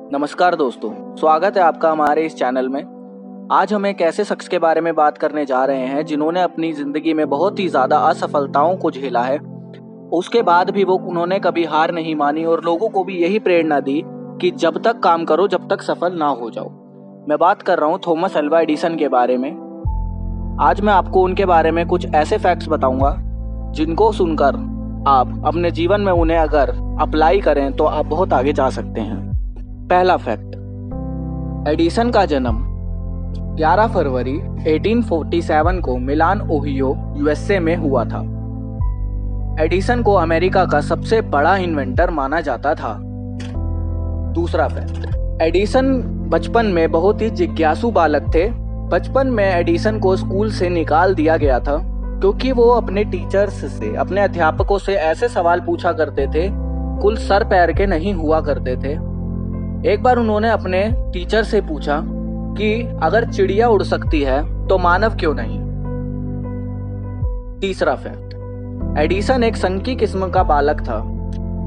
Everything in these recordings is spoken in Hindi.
नमस्कार दोस्तों, स्वागत है आपका हमारे इस चैनल में। आज हम एक ऐसे शख्स के बारे में बात करने जा रहे हैं जिन्होंने अपनी ज़िंदगी में बहुत ही ज़्यादा असफलताओं को झेला है। उसके बाद भी उन्होंने कभी हार नहीं मानी और लोगों को भी यही प्रेरणा दी कि जब तक काम करो जब तक सफल ना हो जाओ। मैं बात कर रहा हूँ थॉमस अल्वा एडिसन के बारे में। आज मैं आपको उनके बारे में कुछ ऐसे फैक्ट्स बताऊंगा जिनको सुनकर आप अपने जीवन में उन्हें अगर अप्लाई करें तो आप बहुत आगे जा सकते हैं। पहला फैक्ट, एडिसन का जन्म 11 फरवरी 1847 को मिलान, ओहियो, यूएसए में हुआ था। एडिसन को अमेरिका का सबसे बड़ा इन्वेंटर माना जाता था। दूसरा फैक्ट, एडिसन बचपन में बहुत ही जिज्ञासु बालक थे। बचपन में एडिसन को स्कूल से निकाल दिया गया था क्योंकि वो अपने टीचर्स से, अपने अध्यापकों से ऐसे सवाल पूछा करते थे कुल सर पैर के नहीं हुआ करते थे। एक बार उन्होंने अपने टीचर से पूछा कि अगर चिड़िया उड़ सकती है तो मानव क्यों नहीं। तीसरा फैक्ट, एडिसन एक सनकी किस्म का बालक था।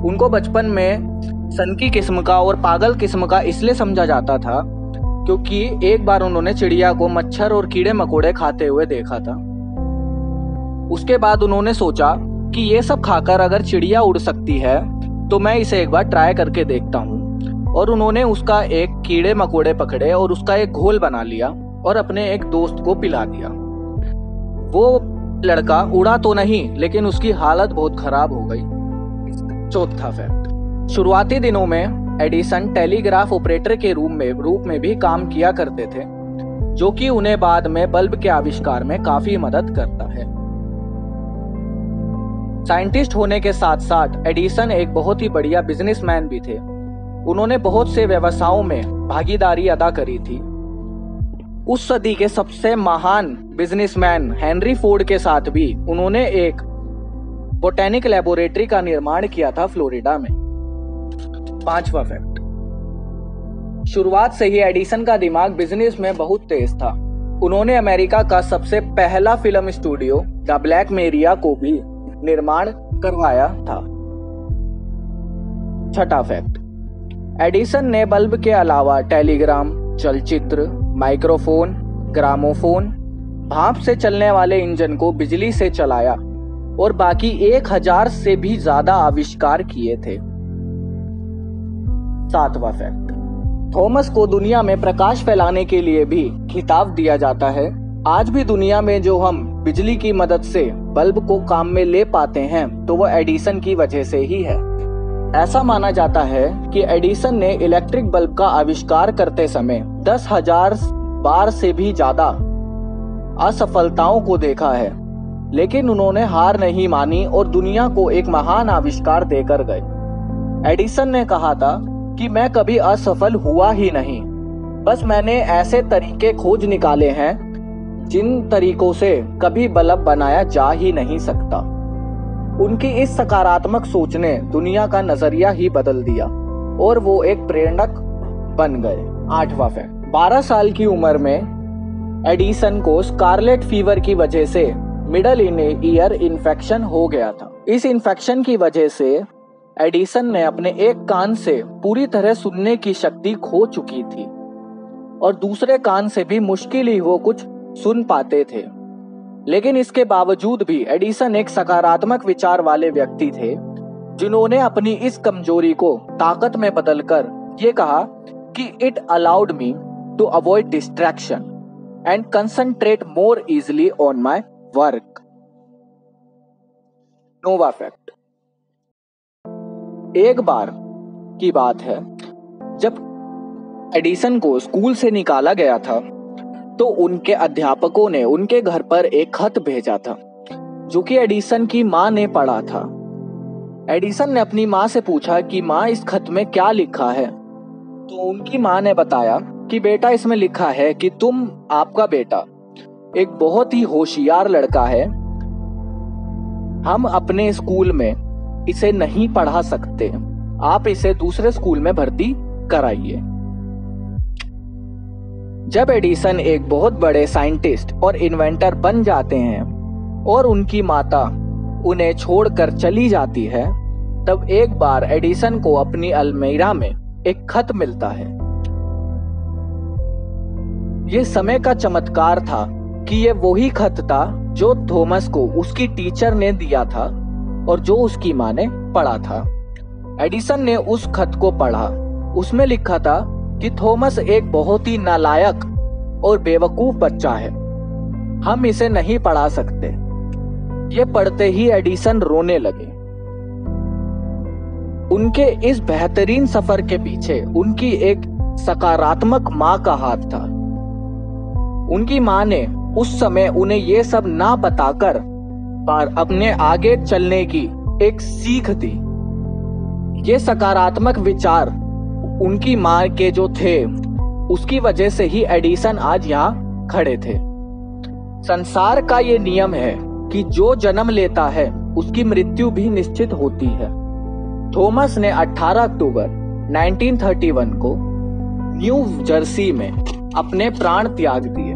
उनको बचपन में सनकी किस्म का और पागल किस्म का इसलिए समझा जाता था क्योंकि एक बार उन्होंने चिड़िया को मच्छर और कीड़े मकोड़े खाते हुए देखा था। उसके बाद उन्होंने सोचा कि ये सब खाकर अगर चिड़िया उड़ सकती है तो मैं इसे एक बार ट्राई करके देखता हूँ। और उन्होंने उसका एक कीड़े मकोड़े पकड़े और उसका एक घोल बना लिया और अपने एक दोस्त को पिला दिया। वो लड़का उड़ा तो नहीं लेकिन उसकी हालत बहुत खराब हो गई। चौथा फैक्ट, शुरुआती दिनों में एडिसन टेलीग्राफ ऑपरेटर के रूप में भी काम किया करते थे, जो कि उन्हें बाद में बल्ब के आविष्कार में काफी मदद करता है। साइंटिस्ट होने के साथ साथ एडिसन एक बहुत ही बढ़िया बिजनेसमैन भी थे। उन्होंने बहुत से व्यवसायों में भागीदारी अदा करी थी। उस सदी के सबसे महान बिजनेसमैन हेनरी फोर्ड के साथ भी उन्होंने एक बोटेनिक लेबोरेटरी का निर्माण किया था फ्लोरिडा में। पांचवा फैक्ट, शुरुआत से ही एडिसन का दिमाग बिजनेस में बहुत तेज था। उन्होंने अमेरिका का सबसे पहला फिल्म स्टूडियो द ब्लैक मेरिया को भी निर्माण करवाया था। छठा फैक्ट, एडिसन ने बल्ब के अलावा टेलीग्राम, चलचित्र, माइक्रोफोन, ग्रामोफोन, भाप से चलने वाले इंजन को बिजली से चलाया और बाकी 1000 से भी ज्यादा आविष्कार किए थे। सातवां फैक्ट, थॉमस को दुनिया में प्रकाश फैलाने के लिए भी खिताब दिया जाता है। आज भी दुनिया में जो हम बिजली की मदद से बल्ब को काम में ले पाते हैं तो वो एडिसन की वजह से ही है। ऐसा माना जाता है कि एडिसन ने इलेक्ट्रिक बल्ब का आविष्कार करते समय 10,000 बार से भी ज्यादा असफलताओं को देखा है, लेकिन उन्होंने हार नहीं मानी और दुनिया को एक महान आविष्कार देकर गए। एडिसन ने कहा था कि मैं कभी असफल हुआ ही नहीं, बस मैंने ऐसे तरीके खोज निकाले हैं जिन तरीकों से कभी बल्ब बनाया जा ही नहीं सकता। उनकी इस सकारात्मक सोच ने दुनिया का नजरिया ही बदल दिया और वो एक प्रेरक बन गए। आठवां फैक्ट, 12 साल की उम्र में एडिसन को स्कारलेट फीवर की वजह से मिडल ईयर इन्फेक्शन हो गया था। इस इन्फेक्शन की वजह से एडिसन ने अपने एक कान से पूरी तरह सुनने की शक्ति खो चुकी थी और दूसरे कान से भी मुश्किल ही वो कुछ सुन पाते थे। लेकिन इसके बावजूद भी एडिसन एक सकारात्मक विचार वाले व्यक्ति थे जिन्होंने अपनी इस कमजोरी को ताकत में बदलकर ये कहा कि it allowed me to avoid distraction and concentrate more easily on my work. नौवां फैक्ट, एक बार की बात है जब एडिसन को स्कूल से निकाला गया था तो उनके अध्यापकों ने उनके घर पर एक खत भेजा था जो कि एडिसन की मां ने पढ़ा था। एडिसन ने अपनी मां से पूछा कि मां इस खत में क्या लिखा है, तो उनकी मां ने बताया कि बेटा इसमें लिखा है कि आपका बेटा एक बहुत ही होशियार लड़का है, हम अपने स्कूल में इसे नहीं पढ़ा सकते, आप इसे दूसरे स्कूल में भर्ती कराइए। जब एडिसन एक बहुत बड़े साइंटिस्ट और इन्वेंटर बन जाते हैं और उनकी माता उन्हें छोड़कर चली जाती है, तब एक बार एडिसन को अपनी अलमीरा में एक खत मिलता है। ये समय का चमत्कार था कि ये वही खत था जो थॉमस को उसकी टीचर ने दिया था और जो उसकी माँ ने पढ़ा था। एडिसन ने उस खत को पढ़ा। उसमें लिखा था कि थॉमस एक बहुत ही नालायक और बेवकूफ बच्चा है, हम इसे नहीं पढ़ा सकते। ये पढ़ते ही एडिसन रोने लगे। उनके इस बेहतरीन सफर के पीछे उनकी एक सकारात्मक माँ का हाथ था। उनकी माँ ने उस समय उन्हें ये सब ना बताकर पर अपने आगे चलने की एक सीख दी। ये सकारात्मक विचार उनकी माँ के जो थे, उसकी वजह से ही एडिसन आज यहाँ खड़े थे। संसार का ये नियम है कि जो जन्म लेता है उसकी मृत्यु भी निश्चित होती है। थॉमस ने 18 अक्टूबर 1931 को न्यू जर्सी में अपने प्राण त्याग दिए,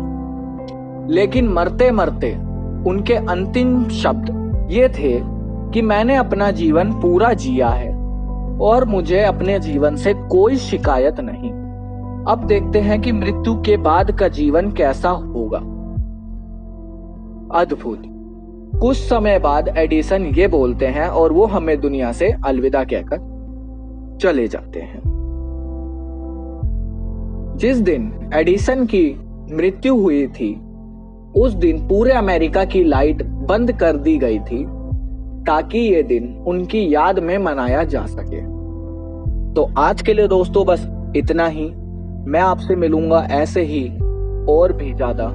लेकिन मरते मरते उनके अंतिम शब्द ये थे कि मैंने अपना जीवन पूरा जिया है और मुझे अपने जीवन से कोई शिकायत नहीं। अब देखते हैं कि मृत्यु के बाद का जीवन कैसा होगा। अद्भुत। कुछ समय बाद एडिसन ये बोलते हैं और वो हमें दुनिया से अलविदा कहकर चले जाते हैं। जिस दिन एडिसन की मृत्यु हुई थी उस दिन पूरे अमेरिका की लाइट बंद कर दी गई थी ताकि ये दिन उनकी याद में मनाया जा सके। तो आज के लिए दोस्तों बस इतना ही। मैं आपसे मिलूंगा ऐसे ही और भी ज्यादा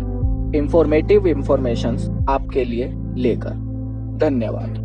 इंफॉर्मेटिव इंफॉर्मेशंस आपके लिए लेकर। धन्यवाद।